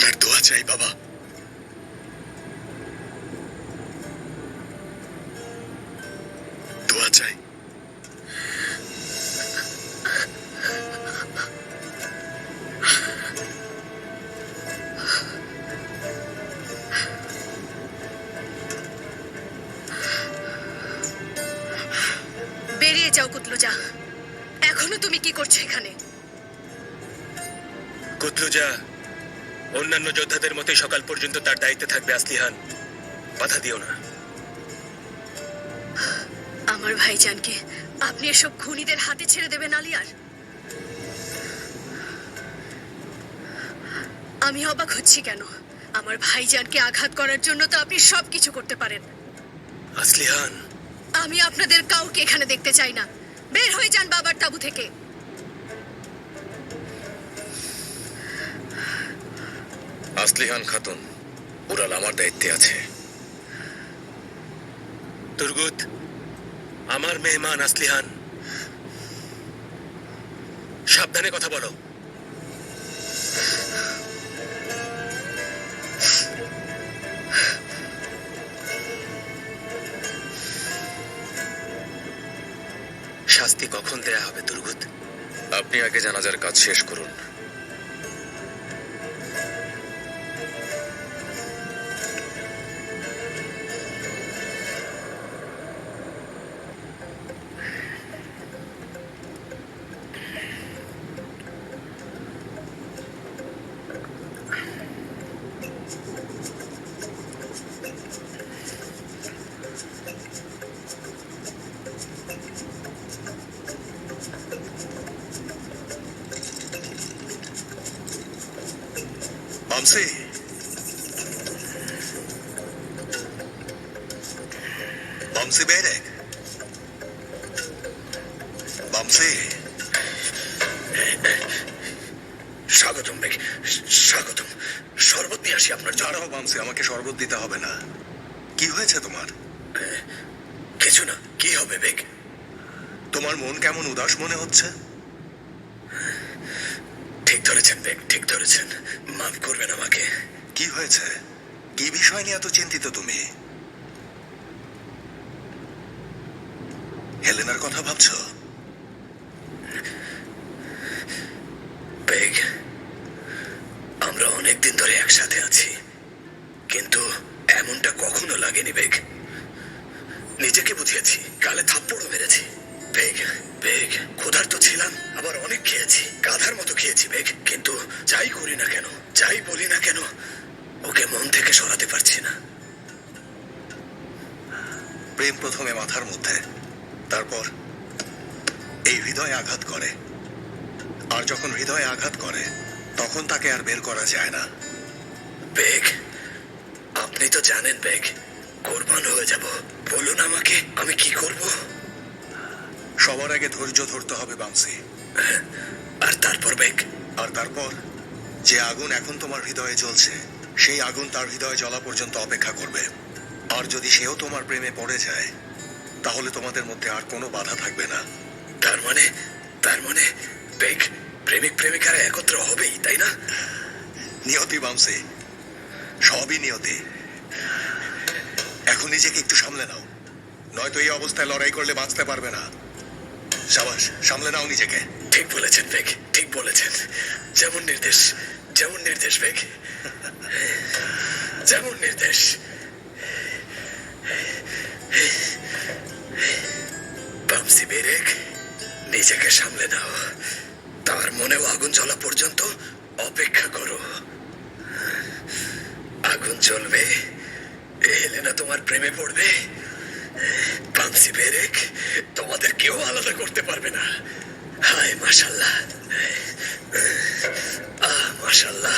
আপনার দোয়া চাই বাবা। দোয়া চাই। বেরিয়ে যাও কুতলুজা। এখনো তুমি কি করছো এখানে? কুতলুজা অন্যান্য যোদ্ধাদের মতোই সকাল পর্যন্ত তার দায়িত্বে থাকবে আসলিহান। বাধা দিও না। আমার ভাইজানকে আপনি এসব খুনিদের হাতে ছেড়ে দেবেন আলিয়ার? আমি অবাক হচ্ছি কেন। আমার ভাইজানকে আঘাত করার জন্য তো আপনি সবকিছু করতে পারেন। আসলিহান, আমি আপনাদের কাউকে এখানে দেখতে চাই না। বের হয়ে যান বাবার তাঁবু থেকে। আসলিহান খাতুন, উড়াল আমার দায়িত্বে আছে। তুর্গুত আমার মেহমান আসলিহান, সাবধানে কথা বলো। শাস্তি কখন দেয়া হবে তুর্গুত? আপনি আগে জানাজার কাজ শেষ করুন। বামসি, বামসি বেরে, বামসি। স্বাগতম বেগ, স্বাগতম। শরবত নিয়ে আসি আপনার জন্য। দাঁড়াও বামসি, আমাকে শরবত দিতে হবে না। কি হয়েছে তোমার? কিছু না, কি হবে বেগ? তোমার মন কেমন উদাস মনে হচ্ছে? ঠিক ধরেছেন বেগ, ঠিক ধরেছেন। মাফ করবেন আমাকে। কি হয়েছে? কি বিষয় নিয়ে এত চিন্তিত তুমি? হেলেনার কথা ভাবছো? বেগ, আমরা অনেকদিন ধরে একসাথে আছি, কিন্তু এমনটা কখনো লাগেনি বেগ। নিজেকে বুঝিয়েছি, গালে থাপ্পড়ও মেরেছি। বেগ, বেগ, ক্ষুধার্ত ছিলাম, আবার অনেক খেয়েছি, গাধার মতো খেয়েছি বেগ। কিন্তু যাই করি না কেন, যাই বলি না কেন, ওকে মন থেকে সরাতে পারছি না। প্রেম প্রথমে মাথার মধ্যে, তারপর এই হৃদয়ে আঘাত করে। আর যখন হৃদয়ে আঘাত করে, তখন তাকে আর বের করা যায় না। বেগ, আপনি তো জানেন বেগ, কোরবান হয়ে যাব। বলুন আমাকে, আমি কি করব? সবার আগে ধৈর্য ধরতে হবে বামসি। আর তারপর বেগ? আর তারপর যে আগুন এখন তোমার হৃদয়ে জ্বলছে, সেই আগুন তার হৃদয়ে জ্বলা পর্যন্ত অপেক্ষা করবে। আর যদি সেও তোমার প্রেমে পড়ে যায়, তাহলে তোমাদের মধ্যে আর কোনো বাধা থাকবে না। তার মানে বেগ, প্রেমিক প্রেমিকারা একত্র হবেই, তাই না? নিয়তি বামসি, সবই নিয়তি। এখন নিজেকে একটু সামলে নাও, নয়তো এই অবস্থায় লড়াই করলে বাঁচতে পারবে না। সাবাস, সামলে নাও নিজেকে। ঠিক বলেছেন বেগ, ঠিক বলেছেন। যেমন নির্দেশ, যেমন নির্দেশ বেগ, যেমন নির্দেশ। বামসি বেরেক, নিজেকে সামলে নাও। তার মনেও আগুন জ্বলা পর্যন্ত অপেক্ষা করো। আগুন জ্বলবে, হেলেনা তোমার প্রেমে পড়বে। বামসি বেরেক, তোমাদের কেউ আলাদা করতে পারবে না। হায় মাশাল্লাহ, মাশাল্লাহ।